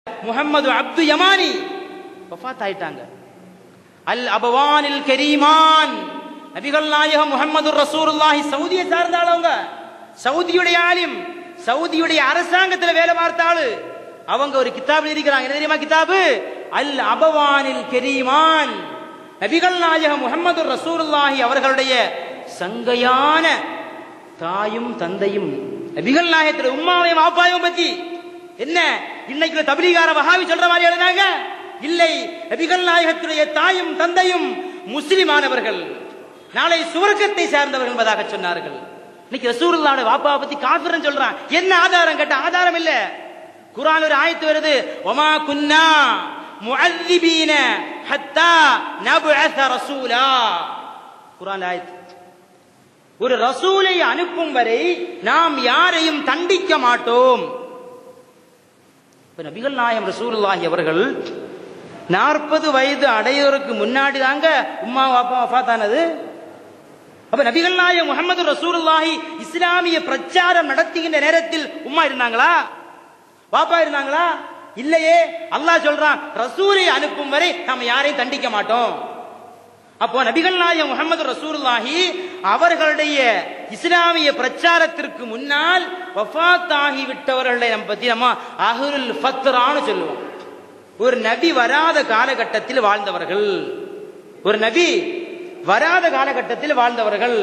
முஹம்மது அப்து யமானி வஃபாத் ஆயிட்டாங்க. அல் அபவானில் கரீமான் நபிகள் நாயகம் முஹம்மது ரசூலுல்லாஹி சவுதியை சார்ந்தாளவங்க, சவுதியுடைய ஆலிம், சவுதியுடைய அரசாங்கத்தில் வேலை பார்த்தாளு. அவங்க ஒரு கிதாப் எழுதிக்கிறாங்க. என்ன தெரியுமா கிதாபு? அல் அபவானில் கரீமான். நபிகள் நாயகம் முஹம்மது ரசூலுல்லாஹி அவர்களுடைய சங்கையான தாயும் தந்தையும் நபிகள் நாயகத்துடைய உம்மாவையும் வாப்பாவையும் பத்தி என்ன இன்னைக்கு தப்லீகார வஹாபி சொல்ற மாதிரி எழுதினாங்க? இல்லை, நபிகள் நாயகத்துடைய தாயும் தந்தையும் முஸ்லிமானவர்கள், நாளை சுவர்க்கத்தை சார்ந்தவர்கள் என்பதாக சொன்னார்கள். இன்னைக்கு ரசூலுல்லாஹ்வுடைய வாப்பாவை பத்தி காஃபிர்னு சொல்றான். என்ன ஆதாரம் கேட்ட ஆதாரம் இல்ல. குர்ஆன் ஒரு ஆயத்து வருது, வமா குன்னா முஅذிபீன ஹத்தா நபஅஸ ரசூலா. குர்ஆன் ஆயத்து. ஒரு ரசூலை அனுப்பும் வரை நாம் யாரையும் தண்டிக்க மாட்டோம். நபிகள் நாயகம் ரசூலுல்லாஹி அவர்கள் 40 வயது அடையோருக்கு முன்னாடி தாங்க உம்மா வாப்பா வஃபாத்தானது. அப்ப நபிகள் நாயகம் முஹம்மது ரசூலுல்லாஹி இஸ்லாமிய பிரச்சாரம் நடத்துகின்ற நேரத்தில் உம்மா இருந்தாங்களா, வாப்பா இருந்தாங்களா? இல்லையே. அல்லாஹ் சொல்றான், ரசூலை அனுப்பும் வரை நாம் யாரையும் தண்டிக்க மாட்டோம். அப்போ நபிகள் நாயகம் முஹம்மது ரசூலுல்லாஹி அவர்களுடைய இஸ்லாமிய பிரச்சாரத்திற்கு முன்னால் வஃபாத் ஆகிவிட்டவர்களை பத்தி நம்ம அஹ்லுல் ஃபத்ரான்னு சொல்லுவோம். ஒரு நபி வராத காலகட்டத்தில் வாழ்ந்தவர்கள், ஒரு நபி வராத காலகட்டத்தில் வாழ்ந்தவர்கள்,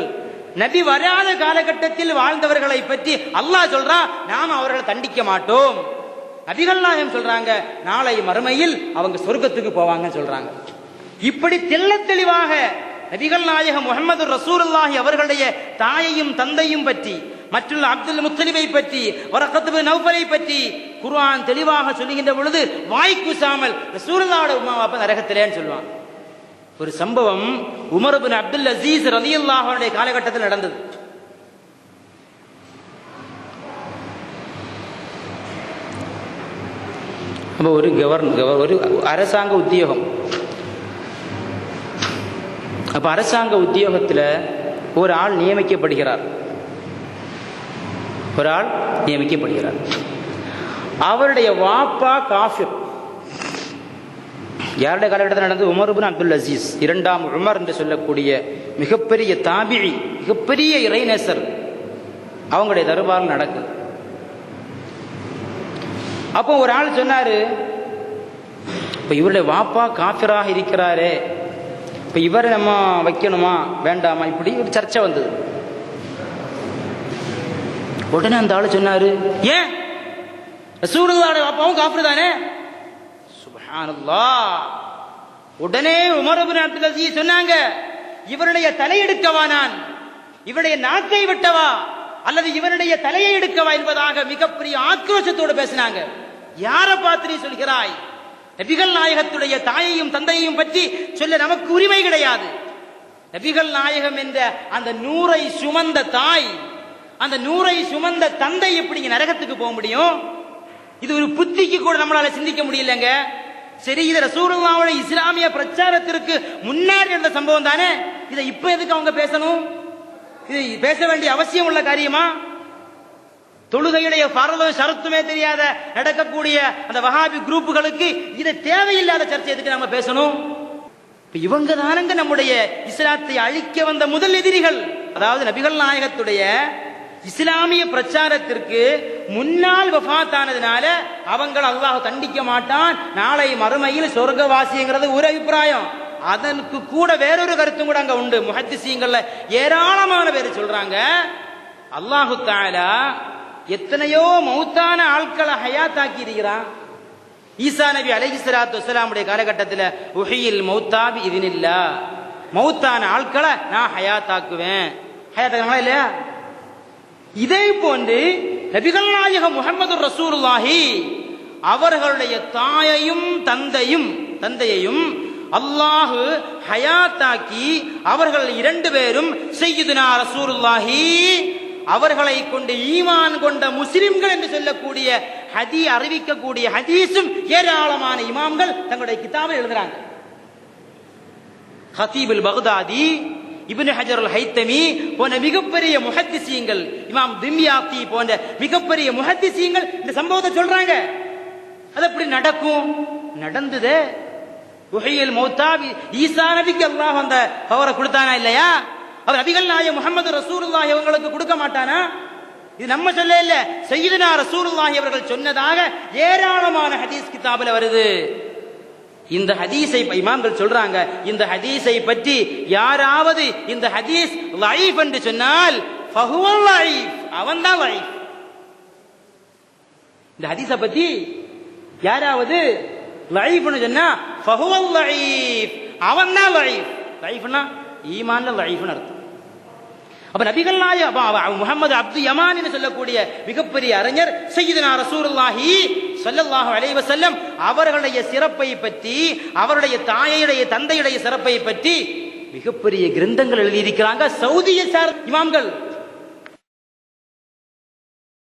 நபி வராத காலகட்டத்தில் வாழ்ந்தவர்களை பற்றி அல்லாஹ் சொல்றான், நாம் அவர்களை தண்டிக்க மாட்டோம். நபிகள் நாயகம் சொல்றாங்க, நாளை மறுமையில் அவங்க சொர்க்கத்துக்கு போவாங்கன்னு சொல்றாங்க. இப்படி தெள்ள தெளிவாக நபிகள் நாயகம் முஹம்மது ரசூலுல்லாஹி அவர்களுடைய தாயையும் தந்தையும் பற்றி, மற்றுள்ள அப்துல் முத்தலிபை பற்றி, வரகத் பின் நௌஃபலை பற்றி குர்ஆன் தெளிவாக சொல்லுகின்ற பொழுது வாய்க்குசாமல் ரசூலுல்லாஹ்வுடைய உம்மா வாப்பா நரகத்திலேன்னு சொல்லுவாங்க. ஒரு சம்பவம் உமர் பின் அப்துல் அசீஸ் ரலியல்லாஹு அன்ஹுடைய காலகட்டத்தில் நடந்தது. ஒரு அரசாங்க உத்தியோகம். அப்ப அரசாங்க உத்தியோகத்தில் ஒரு ஆள் நியமிக்கப்படுகிறார். அவருடைய வாப்பா காஃபிர். யாருடைய காலகட்டத்தில் நடந்தது? உமர் பின் அப்துல் அசீஸ், இரண்டாம் உமர் என்று சொல்லக்கூடிய மிகப்பெரிய தாபிஇ, மிகப்பெரிய இறைநேசர், அவங்களுடைய தர்பாரில் நடக்குது. அப்போ ஒரு ஆள் சொன்னாரு, இப்ப இவருடைய வாப்பா காஃபிராக இருக்கிறாரே, இப்ப இவரை நம்ம வைக்கணுமா வேண்டாமா, இப்படி ஒரு சர்ச்சை வந்தது. உடனே அந்த ஆளு சொன்னாரு, ஏன் ரசூலுல்லாஹ்வுடைய வாப்பாவும் காஃபிர் தானே? சுப்ஹானல்லாஹ். உடனே உமர் இப்னு அப்துல் அஸீஸ் சொன்னாங்க, இவருடைய தலையெடுக்கவா, நான் இவருடைய நாக்கை வெட்டவா அல்லது இவருடைய தலையை எடுக்கவா என்பதாக மிகப்பெரிய ஆக்ரோஷத்தோடு பேசினாங்க. யாரை பார்த்து நீ சொல்கிறாய்? நபிகள் நாயகத்துடைய தாயையும் தந்தையையும் பற்றி சொல்ல நமக்கு உரிமை கிடையாது. நபிகள் நாயகம் என்ற அந்த நூரை சுமந்த தாய், அந்த நூரை சுமந்த தந்தை எப்படி நரகத்துக்கு போக முடியும்? இது ஒரு புத்திக்கு கூட நம்மளால சிந்திக்க முடியலங்க. சரி, இது ரசூலுல்லாஹ்வுடைய இஸ்லாமிய பிரச்சாரத்திற்கு முன்னாடி நடந்த சம்பவம் தானே, இதை இப்ப எதுக்கு அவங்க பேசணும்? இது பேச வேண்டிய அவசியம் உள்ள காரியமா? தொழுகையுடைய ஃபர்தும் ஷரத்துமே தெரியாத நடக்கக்கூடிய அந்த வஹாபி குரூப்புகளுக்கு இது தேவையில்லாத சர்ச்சை எதுக்கு நம்ம பேசணும்? இவங்க தானங்க நம்முடைய இஸ்லாத்தை அழிக்க வந்த முதல் எதிரிகள். அதாவது நபிகள் நாயகத்துடைய இஸ்லாமிய பிரச்சாரத்திற்கு முன்னால் வஃபாத் ஆனதுனால அவங்கள் அல்லாஹ் தண்டிக்க மாட்டான், நாளை மறுமையில் சொர்க்கவாசிங்கிறது ஒரு அபிப்பிராயம். அதற்கு கூட வேறொரு கருத்தும் கூட அங்க உண்டு. முஹத்திஸீங்கள்ல ஏராளமான பேர் சொல்றாங்க, அல்லாஹு தஆலா எத்தனையோ மௌத்தான ஆட்களை ஹயாத்தாக்கி இருக்கிறான். ஈசா நபி அலைஹிஸ்ஸலாத்து வஸ்ஸலாமுடைய காலகட்டத்தில் உஹியில் மௌத்தா பி இத்னில்லாஹ், மௌத்தான ஆட்களை நான் ஹயாத்தாக்குவேன். ஹயாத்தாக்குறாங்களா இல்லையா? இதே போன்று நபிகள் நாயகம் முஹம்மது ரசூலுல்லாஹி அவர்களுடைய தாயையும் தந்தையையும் அல்லாஹ் ஹயாத்தாக்கி அவர்கள் இரண்டு பேரும் சய்யிதுனா ரசூலுல்லாஹி அவர்களை கொண்டு ஈமான் கொண்ட முஸ்லிம்கள் என்று சொல்லக்கூடிய அறிவிக்கக்கூடிய ஹதீஸும் ஏராளமான இமாம்கள் தங்களுடைய கிதாபில் எழுதுறாங்க. ஹதீபுல் பக்தாதி, இப்னு ஹஜர் அல் ஹைத்தமி போன்ற மிகப்பெரிய முஹத்திஸீங்கள், இமாம் திம்யாத்தி போன்ற மிகப்பெரிய முஹத்திஸீங்கள் இந்த சம்பவத்தை சொல்றாங்க. அது எப்படி நடக்கும்? நடந்ததே. உஹையில் மௌத்தாபி ஈசா நபிக்கு அல்லாஹ் அந்த பவரை கொடுத்தானா இல்லையா? அவர் நபிகள் நாயகம் முஹம்மது ரசூலுல்லாஹி அவங்களுக்கு கொடுக்க மாட்டானா? இது நம்ம சொல்ல இல்ல, சய்யிதுனா ரசூலுல்லாஹி அவர்கள் சொன்னதாக ஏராளமான ஹதீஸ் கிதாபில் வருது. இந்த ஹதீஸை இமாம்கள் சொல்றாங்க, இந்த ஹதீஸை பற்றி யாராவது இந்த ஹதீஸ் லைஃப் என்று சொன்னால் ஃபஹுவல் லைஃப், அவன்தான் லைஃப். இந்த ஹதீஸை பற்றி யாராவது லைஃப்னு சொன்னா ஃபஹுவல் லைஃப், அவன்தான் லைஃப். லைஃப்னா ஈமான்ல லைஃப்னு அர்த்தம். அப்ப நபிகள் நாயகம் முஹம்மது அப்து யமான் என்று சொல்லக்கூடிய மிகப்பெரிய அறிஞர் சய்யிதுனா ரசூலுல்லாஹி ஸல்லல்லாஹு அலைஹி வஸல்லம் அவர்களுடைய சிறப்பை பற்றி, அவருடைய தாயையுடைய தந்தையுடைய சிறப்பை பற்றி மிகப்பெரிய கிரந்தங்கள் எழுதியிருக்கிறாங்க. சவுதியை சார்ந்த இமாம்கள்